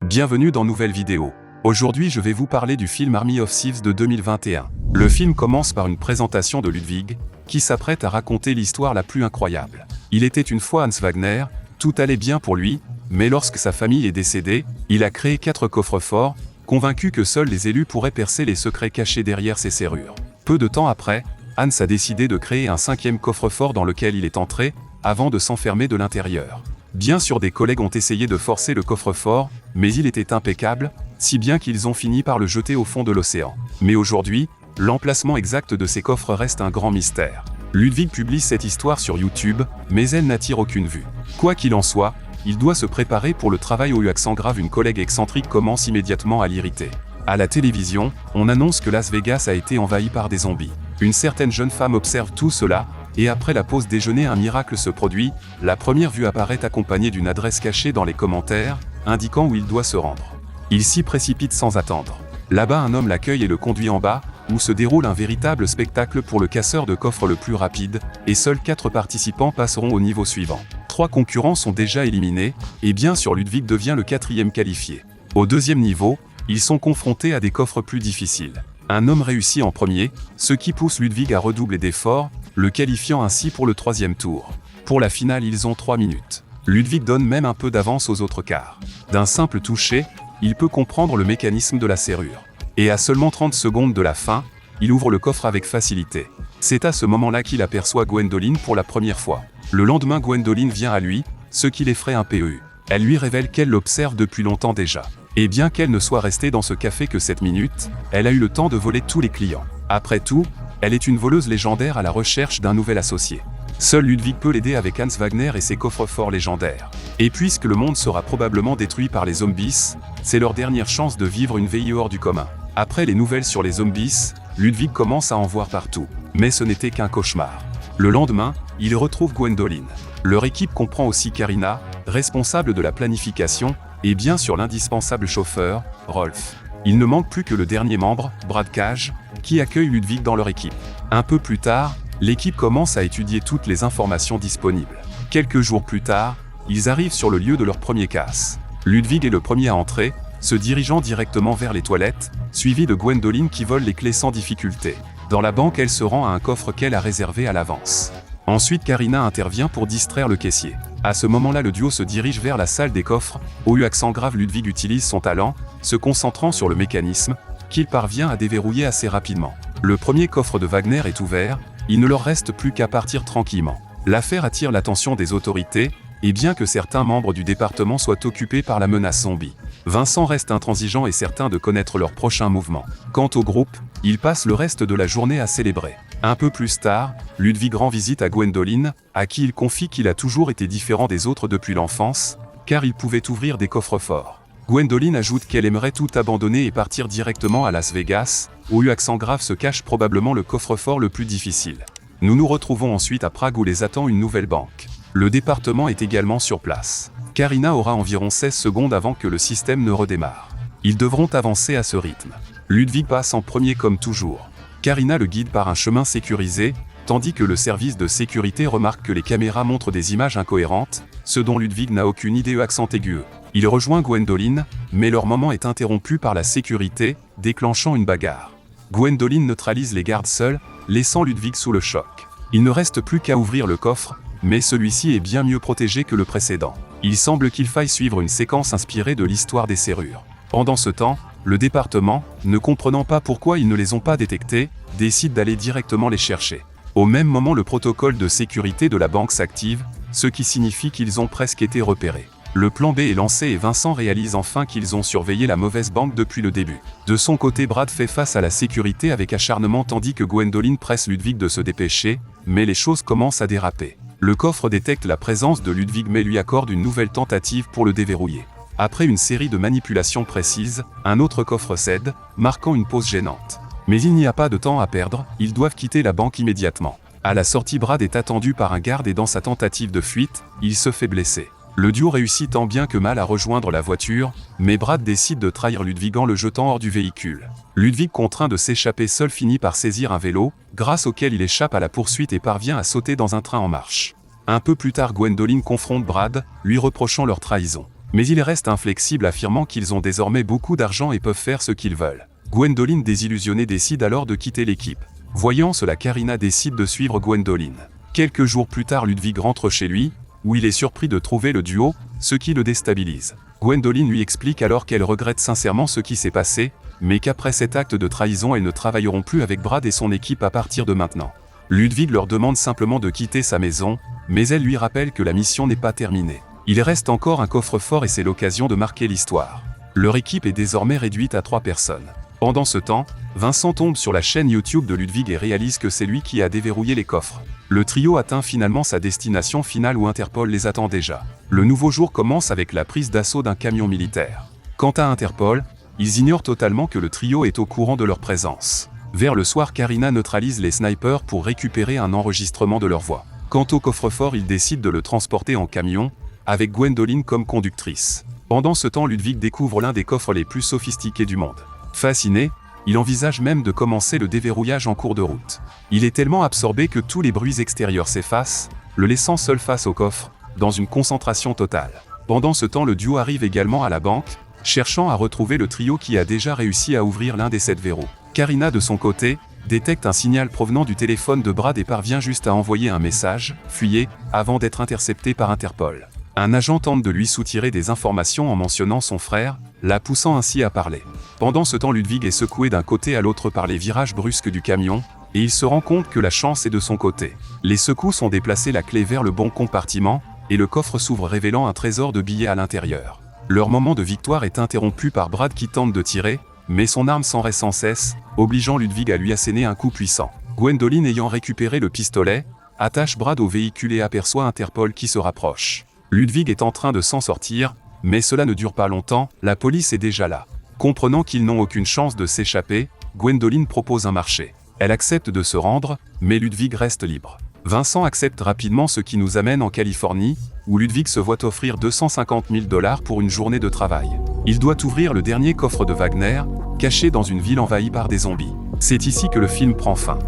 Bienvenue dans nouvelle vidéo. Aujourd'hui je vais vous parler du film Army of Thieves de 2021. Le film commence par une présentation de Ludwig, qui s'apprête à raconter l'histoire la plus incroyable. Il était une fois Hans Wagner, tout allait bien pour lui, mais lorsque sa famille est décédée, il a créé 4 coffres-forts, convaincu que seuls les élus pourraient percer les secrets cachés derrière ces serrures. Peu de temps après, Hans a décidé de créer un 5e coffre-fort dans lequel il est entré, avant de s'enfermer de l'intérieur. Bien sûr, des collègues ont essayé de forcer le coffre-fort, mais il était impeccable, si bien qu'ils ont fini par le jeter au fond de l'océan. Mais aujourd'hui, l'emplacement exact de ces coffres reste un grand mystère. Ludwig publie cette histoire sur YouTube, mais elle n'attire aucune vue. Quoi qu'il en soit, il doit se préparer pour le travail au accent grave. Une collègue excentrique commence immédiatement à l'irriter. À la télévision, on annonce que Las Vegas a été envahi par des zombies. Une certaine jeune femme observe tout cela, et après la pause déjeuner un miracle se produit, la première vue apparaît accompagnée d'une adresse cachée dans les commentaires, indiquant où il doit se rendre. Il s'y précipite sans attendre. Là-bas un homme l'accueille et le conduit en bas, où se déroule un véritable spectacle pour le casseur de coffre le plus rapide, et seuls 4 participants passeront au niveau suivant. 3 concurrents sont déjà éliminés, et bien sûr Ludwig devient le 4e qualifié. Au 2e niveau, ils sont confrontés à des coffres plus difficiles. Un homme réussit en premier, ce qui pousse Ludwig à redoubler d'efforts, le qualifiant ainsi pour le 3e tour. Pour la finale, ils ont 3 minutes. Ludwig donne même un peu d'avance aux autres quarts. D'un simple toucher, il peut comprendre le mécanisme de la serrure. Et à seulement 30 secondes de la fin, il ouvre le coffre avec facilité. C'est à ce moment-là qu'il aperçoit Gwendoline pour la première fois. Le lendemain, Gwendoline vient à lui, ce qui l'effraie un peu. Elle lui révèle qu'elle l'observe depuis longtemps déjà. Et bien qu'elle ne soit restée dans ce café que 7 minutes, elle a eu le temps de voler tous les clients. Après tout, elle est une voleuse légendaire à la recherche d'un nouvel associé. Seul Ludwig peut l'aider avec Hans Wagner et ses coffres-forts légendaires. Et puisque le monde sera probablement détruit par les zombies, c'est leur dernière chance de vivre une vie hors du commun. Après les nouvelles sur les zombies, Ludwig commence à en voir partout. Mais ce n'était qu'un cauchemar. Le lendemain, il retrouve Gwendoline. Leur équipe comprend aussi Karina, responsable de la planification, et bien sûr l'indispensable chauffeur, Rolf. Il ne manque plus que le dernier membre, Brad Cage, qui accueille Ludwig dans leur équipe. Un peu plus tard, l'équipe commence à étudier toutes les informations disponibles. Quelques jours plus tard, ils arrivent sur le lieu de leur premier casse. Ludwig est le premier à entrer, se dirigeant directement vers les toilettes, suivi de Gwendoline qui vole les clés sans difficulté. Dans la banque, elle se rend à un coffre qu'elle a réservé à l'avance. Ensuite, Karina intervient pour distraire le caissier. À ce moment-là, le duo se dirige vers la salle des coffres. Au accent grave, Ludwig utilise son talent, se concentrant sur le mécanisme, qu'il parvient à déverrouiller assez rapidement. Le premier coffre de Wagner est ouvert, il ne leur reste plus qu'à partir tranquillement. L'affaire attire l'attention des autorités, et bien que certains membres du département soient occupés par la menace zombie, Vincent reste intransigeant et certain de connaître leur prochain mouvement. Quant au groupe, ils passent le reste de la journée à célébrer. Un peu plus tard, Ludwig rend visite à Gwendoline, à qui il confie qu'il a toujours été différent des autres depuis l'enfance, car il pouvait ouvrir des coffres-forts. Gwendoline ajoute qu'elle aimerait tout abandonner et partir directement à Las Vegas, où accent grave se cache probablement le coffre-fort le plus difficile. Nous nous retrouvons ensuite à Prague où les attend une nouvelle banque. Le département est également sur place. Karina aura environ 16 secondes avant que le système ne redémarre. Ils devront avancer à ce rythme. Ludwig passe en premier comme toujours. Karina le guide par un chemin sécurisé, tandis que le service de sécurité remarque que les caméras montrent des images incohérentes, ce dont Ludwig n'a aucune idée. Accent aigu. Il rejoint Gwendoline, mais leur moment est interrompu par la sécurité, déclenchant une bagarre. Gwendoline neutralise les gardes seuls, laissant Ludwig sous le choc. Il ne reste plus qu'à ouvrir le coffre, mais celui-ci est bien mieux protégé que le précédent. Il semble qu'il faille suivre une séquence inspirée de l'histoire des serrures. Pendant ce temps, le département, ne comprenant pas pourquoi ils ne les ont pas détectés, décide d'aller directement les chercher. Au même moment, le protocole de sécurité de la banque s'active, ce qui signifie qu'ils ont presque été repérés. Le plan B est lancé et Vincent réalise enfin qu'ils ont surveillé la mauvaise banque depuis le début. De son côté, Brad fait face à la sécurité avec acharnement tandis que Gwendoline presse Ludwig de se dépêcher, mais les choses commencent à déraper. Le coffre détecte la présence de Ludwig mais lui accorde une nouvelle tentative pour le déverrouiller. Après une série de manipulations précises, un autre coffre cède, marquant une pause gênante. Mais il n'y a pas de temps à perdre, ils doivent quitter la banque immédiatement. À la sortie, Brad est attendu par un garde et dans sa tentative de fuite, il se fait blesser. Le duo réussit tant bien que mal à rejoindre la voiture, mais Brad décide de trahir Ludwig en le jetant hors du véhicule. Ludwig, contraint de s'échapper seul, finit par saisir un vélo, grâce auquel il échappe à la poursuite et parvient à sauter dans un train en marche. Un peu plus tard, Gwendoline confronte Brad, lui reprochant leur trahison. Mais ils restent inflexibles, affirmant qu'ils ont désormais beaucoup d'argent et peuvent faire ce qu'ils veulent. Gwendoline, désillusionnée, décide alors de quitter l'équipe. Voyant cela, Karina décide de suivre Gwendoline. Quelques jours plus tard, Ludwig rentre chez lui, où il est surpris de trouver le duo, ce qui le déstabilise. Gwendoline lui explique alors qu'elle regrette sincèrement ce qui s'est passé, mais qu'après cet acte de trahison, elles ne travailleront plus avec Brad et son équipe à partir de maintenant. Ludwig leur demande simplement de quitter sa maison, mais elle lui rappelle que la mission n'est pas terminée. Il reste encore un coffre-fort et c'est l'occasion de marquer l'histoire. Leur équipe est désormais réduite à 3 personnes. Pendant ce temps, Vincent tombe sur la chaîne YouTube de Ludwig et réalise que c'est lui qui a déverrouillé les coffres. Le trio atteint finalement sa destination finale où Interpol les attend déjà. Le nouveau jour commence avec la prise d'assaut d'un camion militaire. Quant à Interpol, ils ignorent totalement que le trio est au courant de leur présence. Vers le soir, Karina neutralise les snipers pour récupérer un enregistrement de leur voix. Quant au coffre-fort, ils décident de le transporter en camion, avec Gwendoline comme conductrice. Pendant ce temps, Ludwig découvre l'un des coffres les plus sophistiqués du monde. Fasciné, il envisage même de commencer le déverrouillage en cours de route. Il est tellement absorbé que tous les bruits extérieurs s'effacent, le laissant seul face au coffre, dans une concentration totale. Pendant ce temps, le duo arrive également à la banque, cherchant à retrouver le trio qui a déjà réussi à ouvrir l'un des 7 verrous. Karina, de son côté, détecte un signal provenant du téléphone de Brad et parvient juste à envoyer un message « Fuyez » avant d'être intercepté par Interpol. Un agent tente de lui soutirer des informations en mentionnant son frère, la poussant ainsi à parler. Pendant ce temps, Ludwig est secoué d'un côté à l'autre par les virages brusques du camion, et il se rend compte que la chance est de son côté. Les secousses ont déplacé la clé vers le bon compartiment, et le coffre s'ouvre révélant un trésor de billets à l'intérieur. Leur moment de victoire est interrompu par Brad qui tente de tirer, mais son arme s'enraye sans cesse, obligeant Ludwig à lui asséner un coup puissant. Gwendoline, ayant récupéré le pistolet, attache Brad au véhicule et aperçoit Interpol qui se rapproche. Ludwig est en train de s'en sortir, mais cela ne dure pas longtemps, la police est déjà là. Comprenant qu'ils n'ont aucune chance de s'échapper, Gwendoline propose un marché. Elle accepte de se rendre, mais Ludwig reste libre. Vincent accepte rapidement, ce qui nous amène en Californie, où Ludwig se voit offrir 250 000 $ pour une journée de travail. Il doit ouvrir le dernier coffre de Wagner, caché dans une ville envahie par des zombies. C'est ici que le film prend fin.